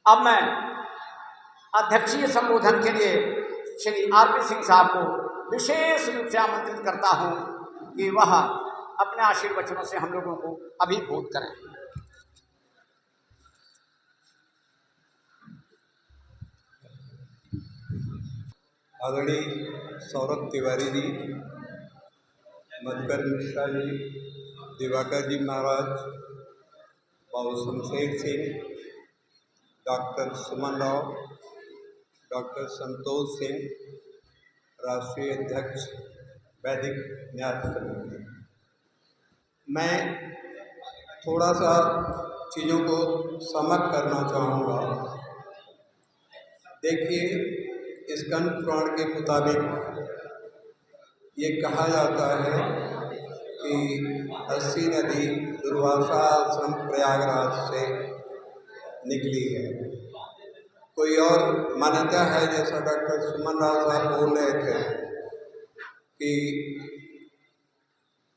अब मैं अध्यक्षीय संबोधन के लिए श्री आरपी सिंह साहब को विशेष रूप से आमंत्रित करता हूं कि वह अपने आशीर्वचनों से हम लोगों को अभिभूत करें। आदरणीय सौरभ तिवारी जी, मधुकर मिश्रा जी, दिवाकर जी महाराज, बाबू शमशेर सिंह, डॉक्टर सुमन राव, डॉक्टर संतोष सिंह, राष्ट्रीय अध्यक्ष वैदिक न्याय समिति। मैं थोड़ा सा चीज़ों को समअप करना चाहूँगा। देखिए, स्कंद पुराण के मुताबिक ये कहा जाता है कि 80 नदी दुर्वासा आश्रम प्रयागराज से निकली है। कोई और मान्यता है, जैसा डॉक्टर सुमन राव साहब बोल रहे थे कि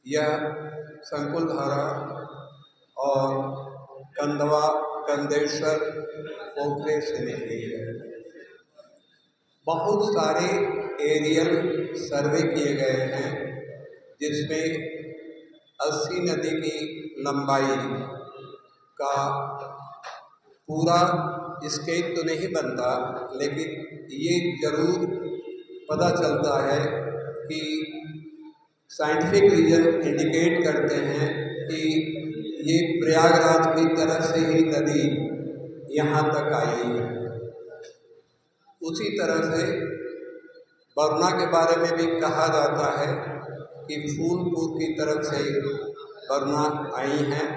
यह संकुल धारा और कंदवा कंदेश्वर पोखरे से निकली है। बहुत सारे एरियल सर्वे किए गए हैं जिसमें 80 नदी की लंबाई का पूरा स्केच तो नहीं बनता, लेकिन ये जरूर पता चलता है कि साइंटिफिक रीजन इंडिकेट करते हैं कि ये प्रयागराज की तरफ से ही नदी यहाँ तक आई है। उसी तरह से वरुणा के बारे में भी कहा जाता है कि फूलपुर की तरफ से वरुणा आई हैं।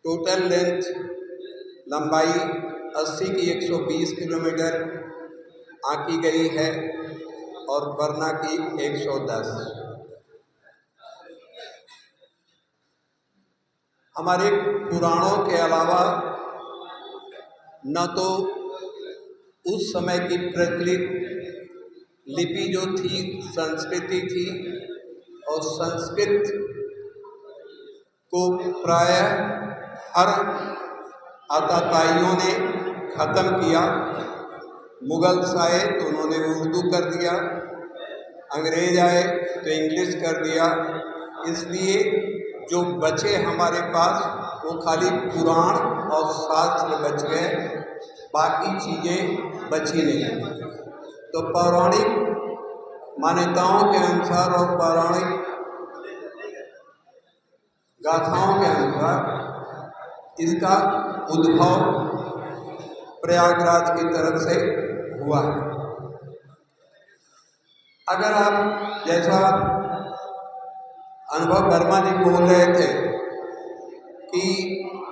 टोटल लेंथ लंबाई 80 की 120 किलोमीटर आंकी गई है और वरुणा की 110। हमारे पुराणों के अलावा न तो उस समय की प्रचलित लिपि जो थी संस्कृति थी, और संस्कृत को प्रायः हर आताताइयों ने ख़त्म किया। मुगल्स आए तो उन्होंने उर्दू कर दिया, अंग्रेज आए तो इंग्लिश कर दिया। इसलिए जो बचे हमारे पास वो खाली पुराण और शास्त्र बच गए, बाकी चीज़ें बची नहीं। तो पौराणिक मान्यताओं के अनुसार और पौराणिक गाथाओं के अनुसार इसका उद्भव प्रयागराज की तरफ से हुआ है। अगर आप, जैसा अनुभव वर्मा जी बोल रहे थे कि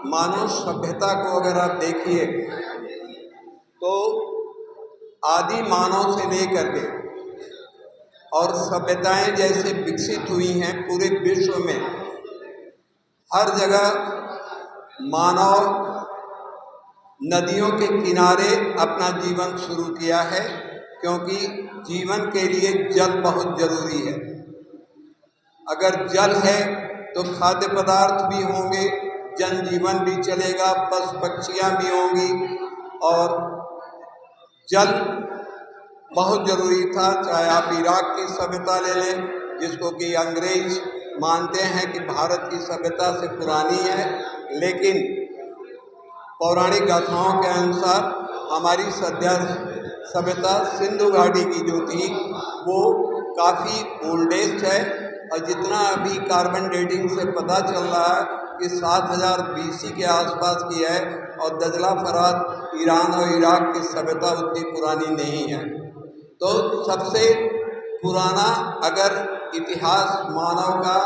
मानव सभ्यता को अगर आप देखिए तो आदि मानव से लेकर के और सभ्यताएं जैसे विकसित हुई हैं पूरे विश्व में, हर जगह मानव नदियों के किनारे अपना जीवन शुरू किया है, क्योंकि जीवन के लिए जल बहुत जरूरी है। अगर जल है तो खाद्य पदार्थ भी होंगे, जनजीवन भी चलेगा, पशु पक्षियाँ भी होंगी, और जल बहुत ज़रूरी था। चाहे आप इराक की सभ्यता ले लें, जिसको कि अंग्रेज मानते हैं कि भारत की सभ्यता से पुरानी है, लेकिन पौराणिक गाथाओं के अनुसार हमारी सभ्यता सिंधु घाटी की जो थी वो काफ़ी ओल्डेस्ट है। और जितना अभी कार्बन डेटिंग से पता चल रहा है कि 7000 BC के आसपास की है, और दजला फरात ईरान और इराक की सभ्यता उतनी पुरानी नहीं है। तो सबसे पुराना अगर इतिहास मानव का,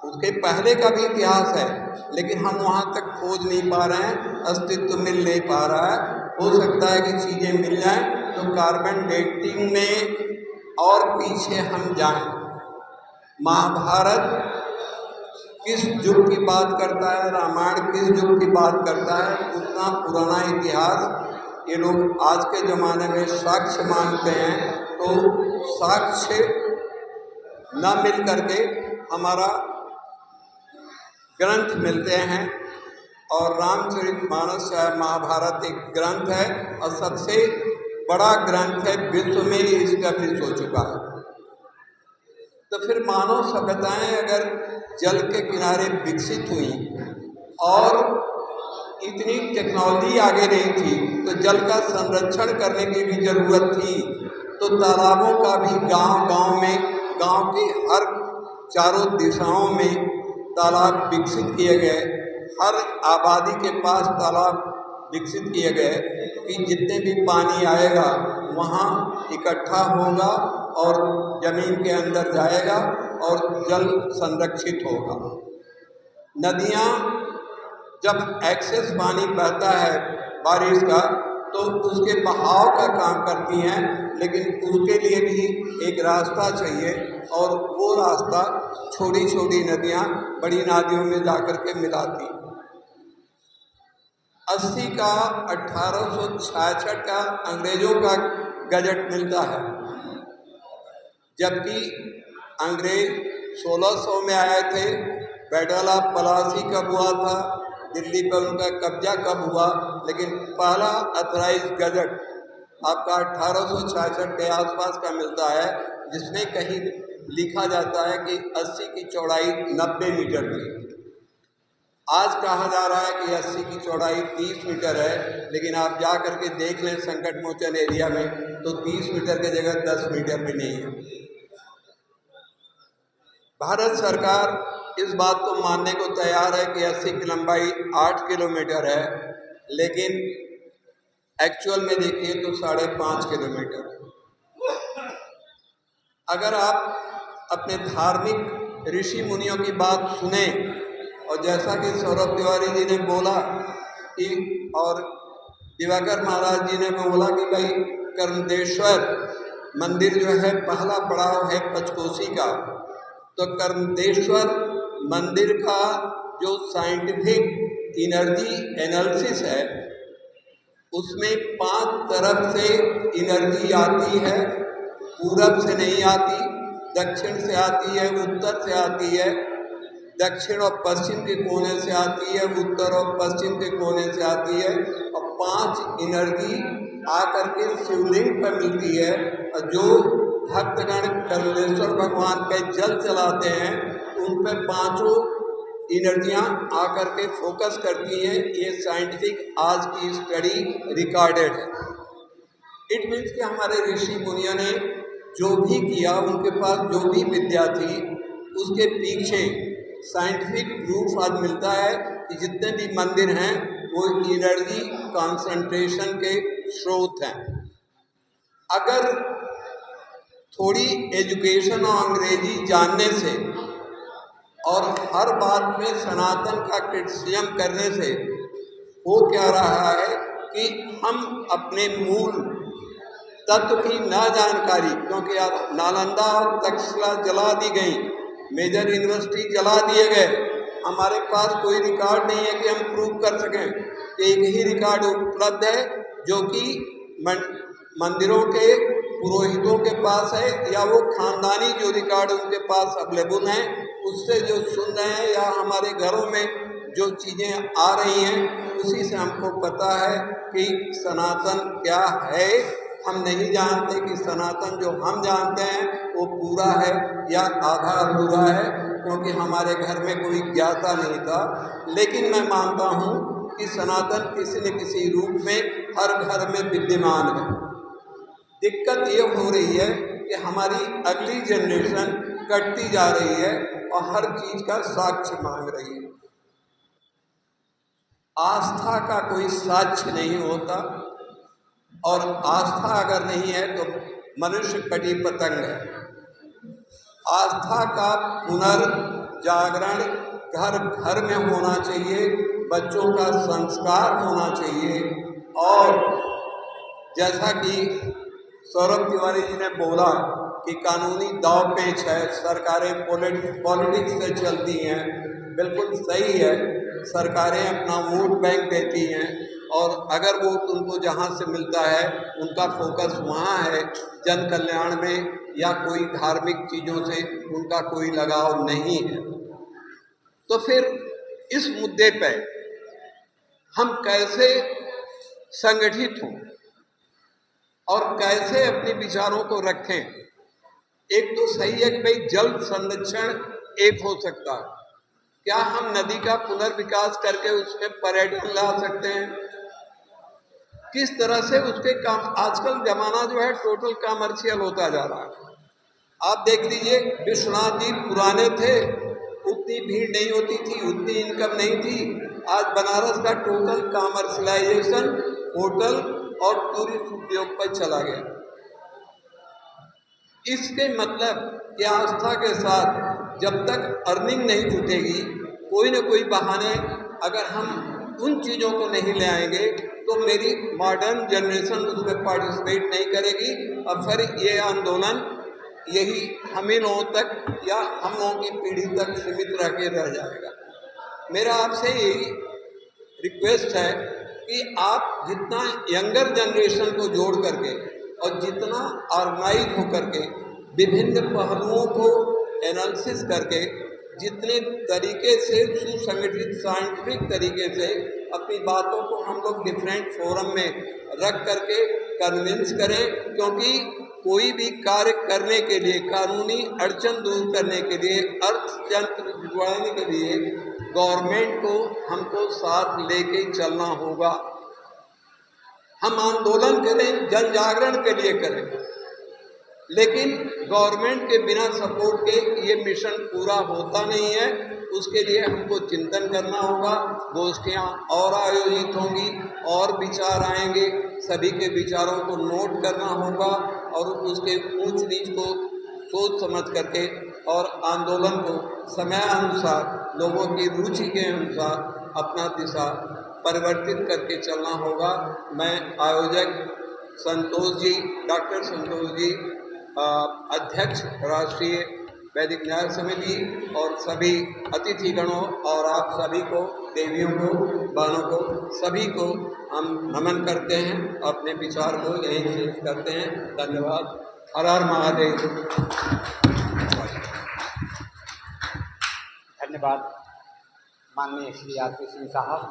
उसके पहले का भी इतिहास है, लेकिन हम वहाँ तक खोज नहीं पा रहे हैं, अस्तित्व मिल नहीं पा रहा है। हो सकता है कि चीज़ें मिल जाएं तो कार्बन डेटिंग में और पीछे हम जाएं। महाभारत किस युग की बात करता है, रामायण किस युग की बात करता है, उतना पुराना इतिहास ये लोग आज के ज़माने में साक्ष्य मानते हैं। तो साक्ष्य न मिल करके हमारा ग्रंथ मिलते हैं, और रामचरितमानस महाभारत एक ग्रंथ है और सबसे बड़ा ग्रंथ है, विश्व में इस्टेब्लिश हो चुका है। तो फिर मानव सभ्यताएं अगर जल के किनारे विकसित हुई और इतनी टेक्नोलॉजी आगे नहीं थी तो जल का संरक्षण करने की भी जरूरत थी, तो तालाबों का भी गांव-गांव में, गांव की हर चारों दिशाओं में तालाब विकसित किए गए, हर आबादी के पास तालाब विकसित किए गए कि जितने भी पानी आएगा वहाँ इकट्ठा होगा और जमीन के अंदर जाएगा और जल संरक्षित होगा। नदियाँ जब एक्सेस पानी बहता है बारिश का तो उसके बहाव का काम करती हैं, लेकिन उसके लिए भी एक रास्ता चाहिए और वो रास्ता छोटी छोटी नदियाँ बड़ी नदियों में जाकर के मिलाती। 80 का 1866 का अंग्रेजों का गजट मिलता है, जबकि अंग्रेज 1600 में आए थे। बैटल ऑफ प्लासी कब हुआ था, दिल्ली पर उनका कब्जा कब हुआ, लेकिन पहला अथराइज गजट आपका 1866 के आसपास का मिलता है, जिसमें कहीं लिखा जाता है कि 80 की चौड़ाई 90 मीटर थी। आज कहा जा रहा है कि 80 की चौड़ाई 30 मीटर है, लेकिन आप जा कर के देख लें संकट मोचन एरिया में तो 30 मीटर की जगह 10 मीटर भी नहीं है। भारत सरकार इस बात को मानने को तैयार है कि 80 की लंबाई 8 किलोमीटर है, लेकिन एक्चुअल में देखिए तो 5.5 किलोमीटर है। अगर आप अपने धार्मिक ऋषि मुनियों की बात सुने, और जैसा कि सौरभ तिवारी जी ने बोला कि, और दिवाकर महाराज जी ने बोला कि भाई कर्मदेश्वर मंदिर जो है पहला पड़ाव है पंचकोशी का, तो कर्मदेश्वर मंदिर का जो साइंटिफिक एनर्जी एनालिसिस है उसमें 5 तरफ से एनर्जी आती है, पूरब से नहीं आती, दक्षिण से आती है, उत्तर से आती है, दक्षिण और पश्चिम के कोने से आती है, उत्तर और पश्चिम के कोने से आती है, और 5 एनर्जी आकर के शिवलिंग पर मिलती है। और जो भक्तगण कर्मलेश्वर भगवान पे जल चलाते हैं उन पे 5 एनर्जियाँ आकर के फोकस करती हैं। ये साइंटिफिक आज की स्टडी रिकॉर्डेड है। इट मीन्स कि हमारे ऋषि मुनियों ने जो भी किया, उनके पास जो भी विद्या थी, उसके पीछे साइंटिफिक प्रूफ आज मिलता है कि जितने भी मंदिर हैं वो एनर्जी कंसंट्रेशन के स्रोत हैं। अगर थोड़ी एजुकेशन और अंग्रेजी जानने से और हर बात में सनातन का क्रिटिसिज्म करने से हो क्या रहा है कि हम अपने मूल तत्व की न जानकारी, क्योंकि आप नालंदा और तक्षशिला जला दी गई, मेजर यूनिवर्सिटी जला दिए गए, हमारे पास कोई रिकॉर्ड नहीं है कि हम प्रूव कर सकें। एक ही रिकॉर्ड उपलब्ध है जो कि मंदिरों के पुरोहितों के पास है, या वो खानदानी जो रिकॉर्ड उनके पास अवेलेबल हैं, उससे जो सुन रहे हैं या हमारे घरों में जो चीज़ें आ रही हैं उसी से हमको पता है कि सनातन क्या है। हम नहीं जानते कि सनातन जो हम जानते हैं वो पूरा है या आधा अधूरा है, क्योंकि हमारे घर में कोई ज्ञाता नहीं था। लेकिन मैं मानता हूँ कि सनातन किसी न किसी रूप में हर घर में विद्यमान है। दिक्कत ये हो रही है कि हमारी अगली जनरेशन कटती जा रही है और हर चीज़ का साक्ष्य मांग रही है। आस्था का कोई साक्ष्य नहीं होता, और आस्था अगर नहीं है तो मनुष्य कटी पतंग है। आस्था का पुनर्जागरण घर घर में होना चाहिए, बच्चों का संस्कार होना चाहिए। और जैसा कि सौरभ तिवारी जी ने बोला कि कानूनी दाव पेच है, सरकारें पॉलिटिक्स से चलती हैं, बिल्कुल सही है। सरकारें अपना वोट बैंक देती हैं और अगर वो उनको जहाँ से मिलता है उनका फोकस वहाँ है, जन कल्याण में या कोई धार्मिक चीज़ों से उनका कोई लगाव नहीं है। तो फिर इस मुद्दे पर हम कैसे संगठित हों और कैसे अपने विचारों को रखें। एक तो सही है कि भाई जल संरक्षण एक हो सकता है। क्या हम नदी का पुनर्विकास करके उसमें पर्यटन ला सकते हैं? किस तरह से उसके काम, आजकल जमाना जो है टोटल कमर्शियल होता जा रहा है। आप देख लीजिए, विश्वनाथ जी पुराने थे, उतनी भीड़ नहीं होती थी, उतनी इनकम नहीं थी। आज बनारस का टोटल कमर्शलाइजेशन होटल और टूरिस्ट उद्योग पर चला गया। इसके मतलब कि आस्था के साथ जब तक अर्निंग नहीं जुटेगी, कोई न कोई बहाने अगर हम उन चीज़ों को नहीं ले आएंगे तो मेरी मॉडर्न जनरेशन उसमें पार्टिसिपेट नहीं करेगी और फिर ये आंदोलन यही हम ही लोगों तक या हम लोगों की पीढ़ी तक सीमित रह के रह जाएगा। मेरा आपसे यही रिक्वेस्ट है कि आप जितना यंगर जनरेशन को जोड़ करके और जितना ऑर्गेनाइज होकर के विभिन्न पहलुओं को एनालिसिस करके जितने तरीके से सुसंगठित साइंटिफिक तरीके से अपनी बातों को हम लोग डिफरेंट फोरम में रख करके कन्विंस करें, क्योंकि कोई भी कार्य करने के लिए, कानूनी अड़चन दूर करने के लिए, अर्थतंत्र जुड़वाने के लिए गवर्नमेंट को हमको साथ लेके चलना होगा। हम आंदोलन करें, जन जागरण के लिए करें, लेकिन गवर्नमेंट के बिना सपोर्ट के ये मिशन पूरा होता नहीं है। उसके लिए हमको चिंतन करना होगा, गोष्ठियाँ और आयोजित होंगी और विचार आएंगे, सभी के विचारों को नोट करना होगा और उसके ऊंच नीच को सोच समझ करके और आंदोलन को समयानुसार लोगों की रुचि के अनुसार अपना दिशा परिवर्तित करके चलना होगा। मैं आयोजक संतोष जी, डॉक्टर संतोष जी, अध्यक्ष राष्ट्रीय वैदिक न्याय समिति और सभी अतिथिगणों और आप सभी को, देवियों को, बहनों को, सभी को हम नमन करते हैं, अपने विचार को यहीं शेष करते हैं। धन्यवाद। हर हर महादेव। धन्यवाद माननीय श्री आरपी सिंह साहब।